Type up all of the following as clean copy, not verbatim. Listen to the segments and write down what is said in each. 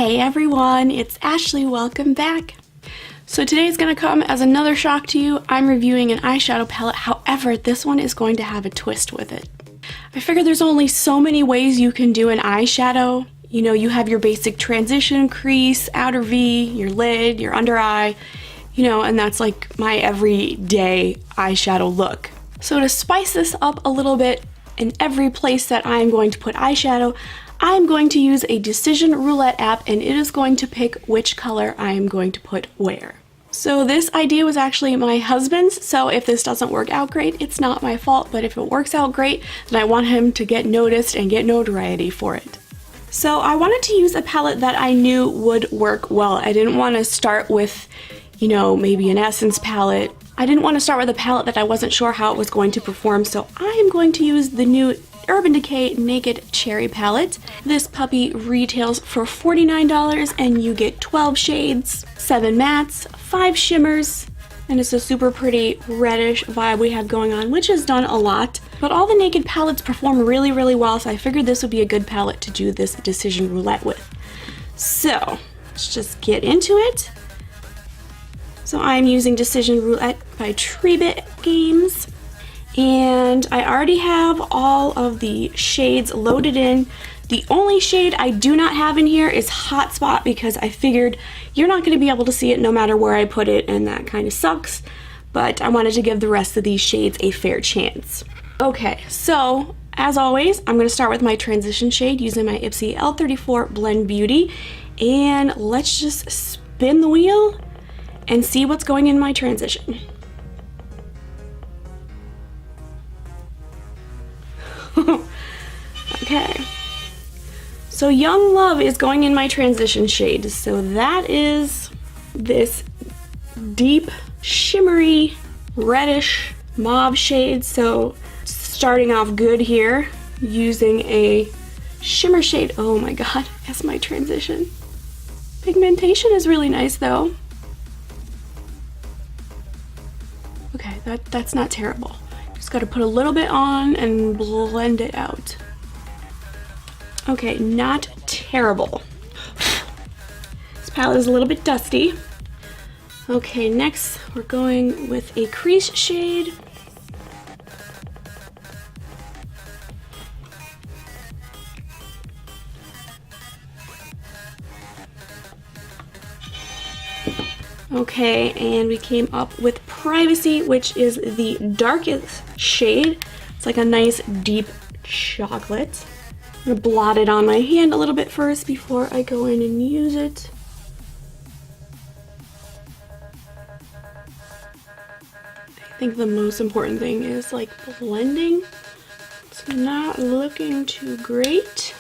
Hey everyone, it's Ashley, welcome back. So today's gonna come as another shock to you. I'm reviewing an eyeshadow palette, however, this one is going to have a twist with it. I figure there's only so many ways you can do an eyeshadow. You know, you have your basic transition, crease, outer V, your lid, your under eye, you know, and that's like my everyday eyeshadow look. So to spice this up a little bit, in every place that I'm going to put eyeshadow, I'm going to use a Decision Roulette app, and it is going to pick which color I am going to put where. So this idea was actually my husband's, so if this doesn't work out great, it's not my fault, but if it works out great, then I want him to get noticed and get notoriety for it. So I wanted to use a palette that I knew would work well. I didn't want to start with, you know, maybe an Essence palette. I didn't want to start with a palette that I wasn't sure how it was going to perform, so I am going to use the new Urban Decay Naked Cherry palette. This puppy retails for $49 and you get 12 shades, 7 mattes, 5 shimmers, and it's a super pretty reddish vibe we have going on, which has done a lot. But all the Naked palettes perform really, really well, so I figured this would be a good palette to do this Decision Roulette with. So let's just get into it. So I'm using Decision Roulette by Treebit Games. And I already have all of the shades loaded in. The only shade I do not have in here is Hot Spot, because I figured you're not going to be able to see it no matter where I put it, and that kind of sucks. But I wanted to give the rest of these shades a fair chance. Okay, so as always, I'm going to start with my transition shade using my Ipsy L34 Blend Beauty. And let's just spin the wheel and see what's going in my transition. Okay, so Young Love is going in my transition shade. So that is this deep, shimmery, reddish mauve shade. So starting off good here, using a shimmer shade. Oh my god, that's my transition. Pigmentation is really nice though. Okay, that's not terrible. Just gotta put a little bit on and blend it out. Okay, not terrible. This palette is a little bit dusty. Okay, next we're going with a crease shade. Okay, and we came up with Privacy, which is the darkest shade. It's like a nice deep chocolate. I'm gonna blot it on my hand a little bit first before I go in and use it. I think the most important thing is like blending. It's not looking too great.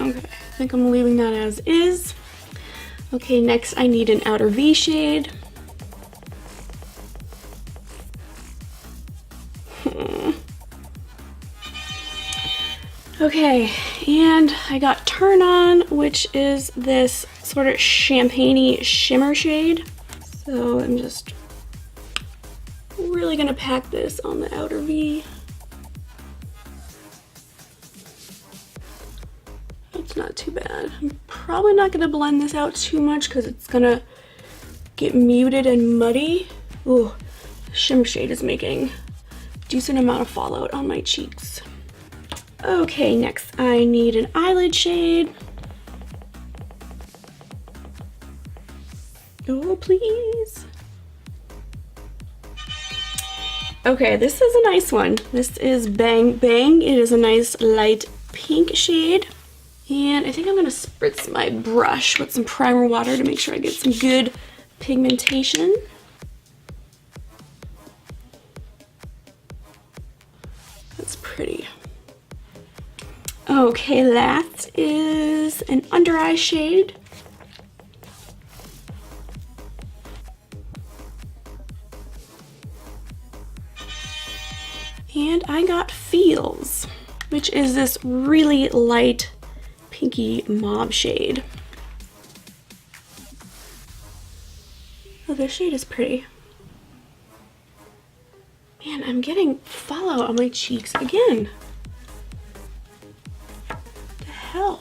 Okay, I think I'm leaving that as is. Okay, next I need an outer V shade. Okay, and I got Turn On, which is this sort of champagne-y shimmer shade. So I'm just really gonna pack this on the outer V. It's not too bad. I'm probably not gonna blend this out too much because it's gonna get muted and muddy. Ooh, the shimmer shade is making a decent amount of fallout on my cheeks. Okay, next I need an eyelid shade. Oh, please. Okay, this is a nice one. This is Bang Bang. It is a nice light pink shade. And I think I'm gonna spritz my brush with some primer water to make sure I get some good pigmentation. That's pretty. Okay, last is an under eye shade. And I got Feels, which is this really light pinky mauve shade. Oh, this shade is pretty. Man, I'm getting fallout on my cheeks again. hell?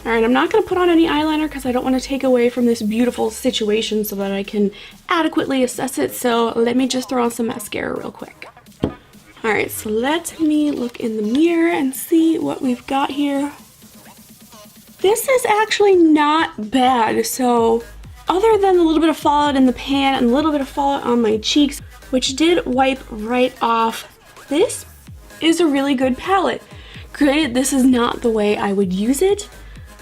Alright, I'm not going to put on any eyeliner because I don't want to take away from this beautiful situation so that I can adequately assess it. So let me just throw on some mascara real quick. Alright, so let me look in the mirror and see what we've got here. This is actually not bad. So other than a little bit of fallout in the pan and a little bit of fallout on my cheeks, which did wipe right off, this is a really good palette. Granted, this is not the way I would use it.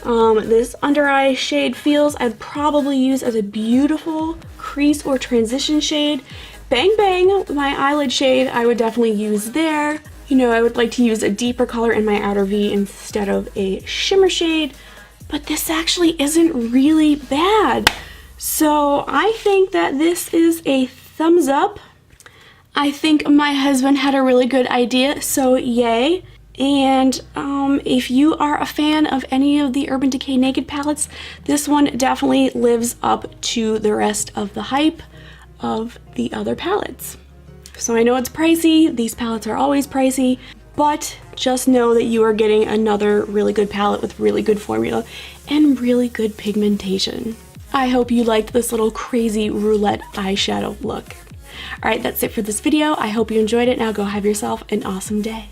This under eye shade feels I'd probably use as a beautiful crease or transition shade. Bang Bang, my eyelid shade, I would definitely use there. You know, I would like to use a deeper color in my outer V instead of a shimmer shade, but this actually isn't really bad. So I think that this is a thumbs up. I think my husband had a really good idea, so yay. And if you are a fan of any of the Urban Decay Naked palettes, this one definitely lives up to the rest of the hype of the other palettes. So I know it's pricey, these palettes are always pricey, but just know that you are getting another really good palette with really good formula and really good pigmentation. I hope you liked this little crazy roulette eyeshadow look. Alright, that's it for this video. I hope you enjoyed it. Now go have yourself an awesome day.